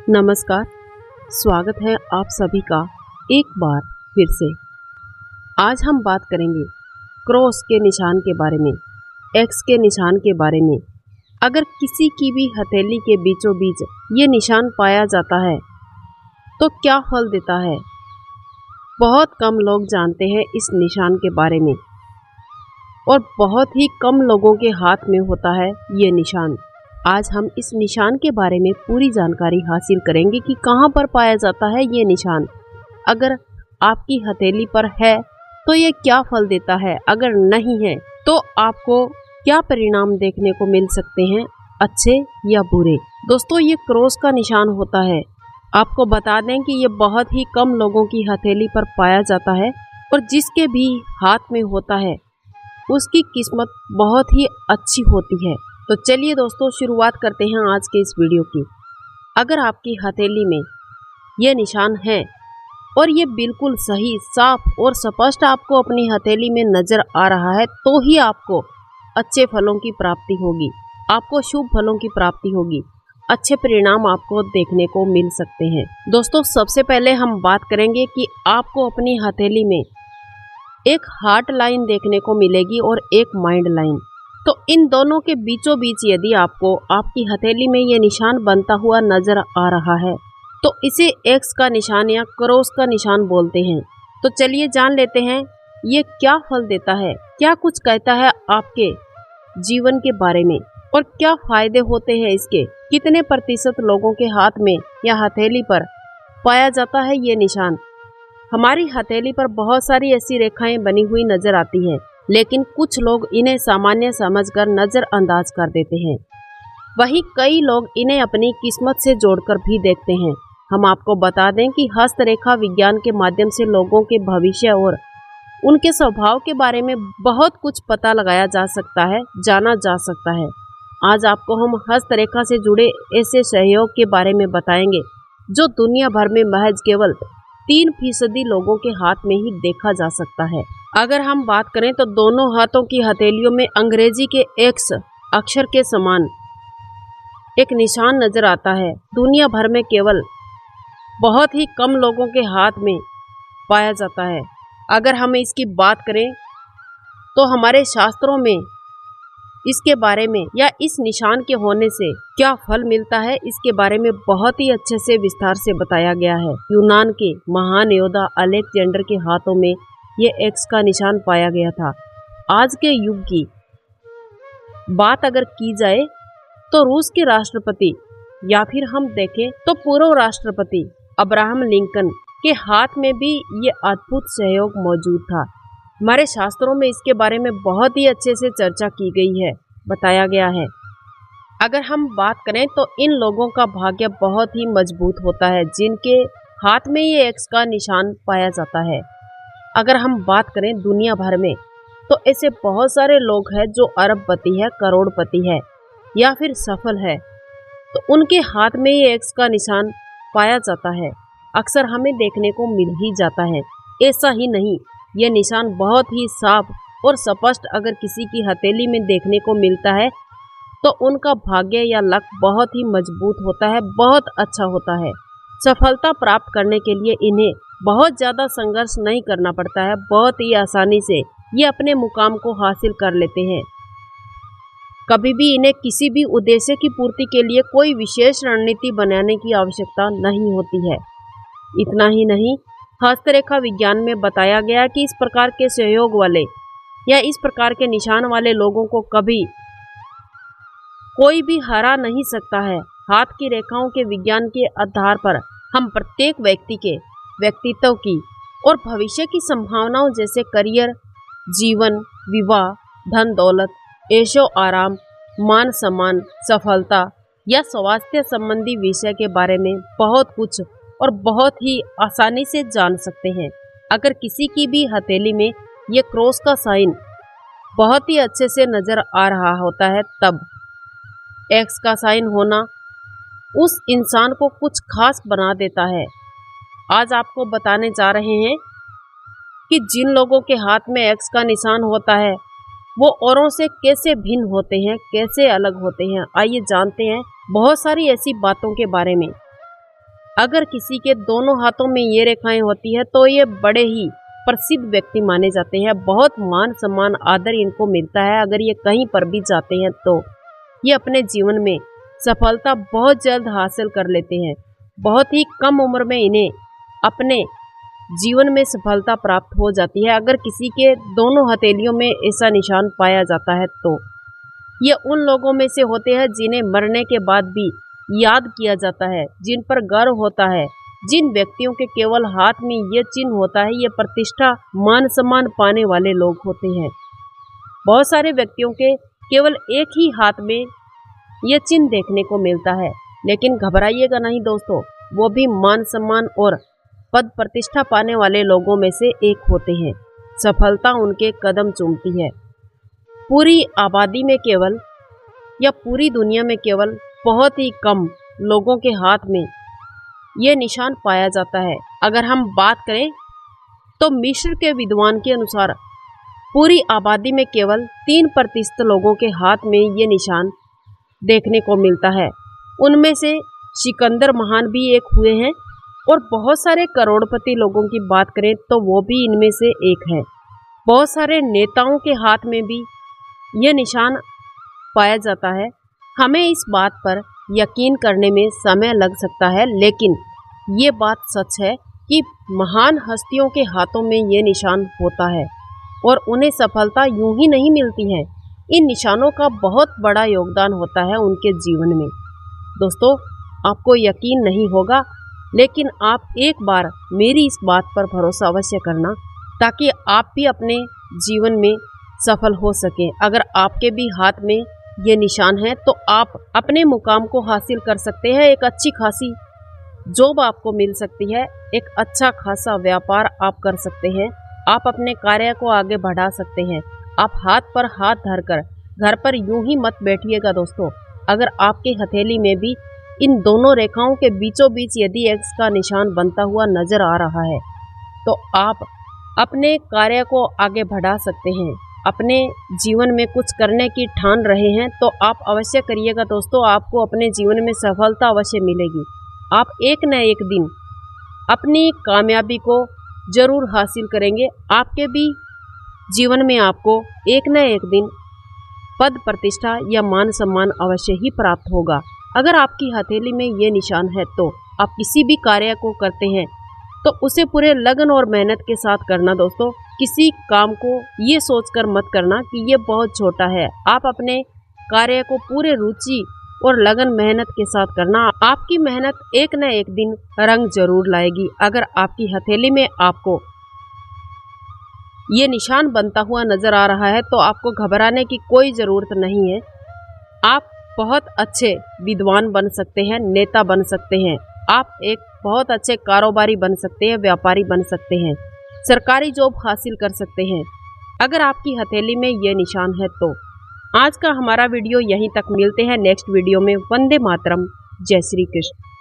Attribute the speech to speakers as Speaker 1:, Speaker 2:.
Speaker 1: नमस्कार। स्वागत है आप सभी का एक बार फिर से। आज हम बात करेंगे क्रॉस के निशान के बारे में, एक्स के निशान के बारे में। अगर किसी की भी हथेली के बीचों बीच ये निशान पाया जाता है तो क्या फल देता है? बहुत कम लोग जानते हैं इस निशान के बारे में और बहुत ही कम लोगों के हाथ में होता है ये निशान। आज हम इस निशान के बारे में पूरी जानकारी हासिल करेंगे कि कहाँ पर पाया जाता है ये निशान। अगर आपकी हथेली पर है तो ये क्या फल देता है, अगर नहीं है तो आपको क्या परिणाम देखने को मिल सकते हैं, अच्छे या बुरे। दोस्तों, ये क्रॉस का निशान होता है। आपको बता दें कि ये बहुत ही कम लोगों की हथेली पर पाया जाता है और जिसके भी हाथ में होता है उसकी किस्मत बहुत ही अच्छी होती है। तो चलिए दोस्तों, शुरुआत करते हैं आज के इस वीडियो की। अगर आपकी हथेली में ये निशान है और ये बिल्कुल सही, साफ और स्पष्ट आपको अपनी हथेली में नजर आ रहा है तो ही आपको अच्छे फलों की प्राप्ति होगी, आपको शुभ फलों की प्राप्ति होगी, अच्छे परिणाम आपको देखने को मिल सकते हैं। दोस्तों, सबसे पहले हम बात करेंगे कि आपको अपनी हथेली में एक हार्ट लाइन देखने को मिलेगी और एक माइंड लाइन। तो इन दोनों के बीचों बीच यदि आपको आपकी हथेली में ये निशान बनता हुआ नजर आ रहा है तो इसे एक्स का निशान या क्रॉस का निशान बोलते हैं। तो चलिए जान लेते हैं ये क्या फल देता है, क्या कुछ कहता है आपके जीवन के बारे में और क्या फायदे होते हैं इसके। कितने प्रतिशत लोगों के हाथ में या हथेली पर पाया जाता है ये निशान। हमारी हथेली पर बहुत सारी ऐसी रेखाएं बनी हुई नजर आती हैं, लेकिन कुछ लोग इन्हें सामान्य समझकर नजरअंदाज कर देते हैं। वहीं कई लोग इन्हें अपनी किस्मत से जोड़कर भी देखते हैं। हम आपको बता दें कि हस्तरेखा विज्ञान के माध्यम से लोगों के भविष्य और उनके स्वभाव के बारे में बहुत कुछ पता लगाया जा सकता है, जाना जा सकता है। आज आपको हम हस्तरेखा से जुड़े ऐसे सहयोग के बारे में बताएंगे जो दुनिया भर में महज केवल 3% लोगों के हाथ में ही देखा जा सकता है। अगर हम बात करें तो दोनों हाथों की हथेलियों में अंग्रेजी के एक्स अक्षर के समान एक निशान नजर आता है। दुनिया भर में केवल बहुत ही कम लोगों के हाथ में पाया जाता है। अगर हम इसकी बात करें तो हमारे शास्त्रों में इसके बारे में या इस निशान के होने से क्या फल मिलता है, इसके बारे में बहुत ही अच्छे से विस्तार से बताया गया है। यूनान के महान योद्धा अलेक्जेंडर के हाथों में ये एक्स का निशान पाया गया था। आज के युग की बात अगर की जाए तो रूस के राष्ट्रपति या फिर हम देखें तो पूर्व राष्ट्रपति अब्राहम लिंकन के हाथ में भी ये अद्भुत सहयोग मौजूद था। हमारे शास्त्रों में इसके बारे में बहुत ही अच्छे से चर्चा की गई है, बताया गया है। अगर हम बात करें तो इन लोगों का भाग्य बहुत ही मजबूत होता है जिनके हाथ में ये एक्स का निशान पाया जाता है। अगर हम बात करें दुनिया भर में तो ऐसे बहुत सारे लोग हैं जो अरबपति है, करोड़पति है या फिर सफल है, तो उनके हाथ में ये एक्स का निशान पाया जाता है। अक्सर हमें देखने को मिल ही जाता है। ऐसा ही नहीं, ये निशान बहुत ही साफ और स्पष्ट अगर किसी की हथेली में देखने को मिलता है तो उनका भाग्य या लक बहुत ही मजबूत होता है, बहुत अच्छा होता है। सफलता प्राप्त करने के लिए इन्हें बहुत ज़्यादा संघर्ष नहीं करना पड़ता है, बहुत ही आसानी से ये अपने मुकाम को हासिल कर लेते हैं। कभी भी इन्हें किसी भी उद्देश्य की पूर्ति के लिए कोई विशेष रणनीति बनाने की आवश्यकता नहीं होती है। इतना ही नहीं, हस्तरेखा विज्ञान में बताया गया कि इस प्रकार के सहयोग वाले या इस प्रकार के निशान वाले लोगों को कभी कोई भी हरा नहीं सकता है। हाथ की रेखाओं के विज्ञान के आधार पर हम प्रत्येक व्यक्ति के व्यक्तित्व की और भविष्य की संभावनाओं जैसे करियर, जीवन, विवाह, धन दौलत, ऐशो आराम, मान सम्मान, सफलता या स्वास्थ्य संबंधी विषय के बारे में बहुत कुछ और बहुत ही आसानी से जान सकते हैं। अगर किसी की भी हथेली में ये क्रॉस का साइन बहुत ही अच्छे से नजर आ रहा होता है, तब एक्स का साइन होना उस इंसान को कुछ खास बना देता है। आज आपको बताने जा रहे हैं कि जिन लोगों के हाथ में एक्स का निशान होता है वो औरों से कैसे भिन्न होते हैं, कैसे अलग होते हैं। आइए जानते हैं बहुत सारी ऐसी बातों के बारे में। अगर किसी के दोनों हाथों में ये रेखाएं होती है तो ये बड़े ही प्रसिद्ध व्यक्ति माने जाते हैं। बहुत मान सम्मान आदर इनको मिलता है। अगर ये कहीं पर भी जाते हैं तो ये अपने जीवन में सफलता बहुत जल्द हासिल कर लेते हैं। बहुत ही कम उम्र में इन्हें अपने जीवन में सफलता प्राप्त हो जाती है। अगर किसी के दोनों हथेलियों में ऐसा निशान पाया जाता है तो ये उन लोगों में से होते हैं जिन्हें मरने के बाद भी याद किया जाता है, जिन पर गर्व होता है। जिन व्यक्तियों के केवल हाथ में ये चिन्ह होता है, ये प्रतिष्ठा मान सम्मान पाने वाले लोग होते हैं। बहुत सारे व्यक्तियों के केवल एक ही हाथ में ये चिन्ह देखने को मिलता है, लेकिन घबराइएगा नहीं दोस्तों, वो भी मान सम्मान और पद प्रतिष्ठा पाने वाले लोगों में से एक होते हैं। सफलता उनके कदम चूमती है। पूरी आबादी में केवल या पूरी दुनिया में केवल बहुत ही कम लोगों के हाथ में यह निशान पाया जाता है। अगर हम बात करें तो मिस्र के विद्वान के अनुसार पूरी आबादी में केवल 3% लोगों के हाथ में ये निशान देखने को मिलता है। उनमें से सिकंदर महान भी एक हुए हैं और बहुत सारे करोड़पति लोगों की बात करें तो वो भी इनमें से एक है। बहुत सारे नेताओं के हाथ में भी ये निशान पाया जाता है। हमें इस बात पर यकीन करने में समय लग सकता है, लेकिन ये बात सच है कि महान हस्तियों के हाथों में ये निशान होता है और उन्हें सफलता यूं ही नहीं मिलती है। इन निशानों का बहुत बड़ा योगदान होता है उनके जीवन में। दोस्तों, आपको यकीन नहीं होगा, लेकिन आप एक बार मेरी इस बात पर भरोसा अवश्य करना, ताकि आप भी अपने जीवन में सफल हो सकें। अगर आपके भी हाथ में ये निशान है तो आप अपने मुकाम को हासिल कर सकते हैं। एक अच्छी खासी जॉब आपको मिल सकती है, एक अच्छा खासा व्यापार आप कर सकते हैं, आप अपने कार्य को आगे बढ़ा सकते हैं। आप हाथ पर हाथ धरकर घर पर यूं ही मत बैठिएगा दोस्तों। अगर आपकी हथेली में भी इन दोनों रेखाओं के बीचों बीच यदि एक्स का निशान बनता हुआ नजर आ रहा है तो आप अपने कार्य को आगे बढ़ा सकते हैं। अपने जीवन में कुछ करने की ठान रहे हैं तो आप अवश्य करिएगा दोस्तों, आपको अपने जीवन में सफलता अवश्य मिलेगी। आप एक न एक दिन अपनी कामयाबी को जरूर हासिल करेंगे। आपके भी जीवन में आपको एक न एक दिन पद प्रतिष्ठा या मान सम्मान अवश्य ही प्राप्त होगा। अगर आपकी हथेली में ये निशान है तो आप किसी भी कार्य को करते हैं तो उसे पूरे लगन और मेहनत के साथ करना दोस्तों। किसी काम को ये सोचकर मत करना कि ये बहुत छोटा है। आप अपने कार्य को पूरे रुचि और लगन मेहनत के साथ करना। आपकी मेहनत एक न एक दिन रंग जरूर लाएगी। अगर आपकी हथेली में आपको ये निशान बनता हुआ नजर आ रहा है तो आपको घबराने की कोई ज़रूरत नहीं है। आप बहुत अच्छे विद्वान बन सकते हैं, नेता बन सकते हैं, आप एक बहुत अच्छे कारोबारी बन सकते हैं, व्यापारी बन सकते हैं, सरकारी जॉब हासिल कर सकते हैं अगर आपकी हथेली में ये निशान है तो। आज का हमारा वीडियो यहीं तक, मिलते हैं नेक्स्ट वीडियो में। वंदे मातरम, जय श्री कृष्ण।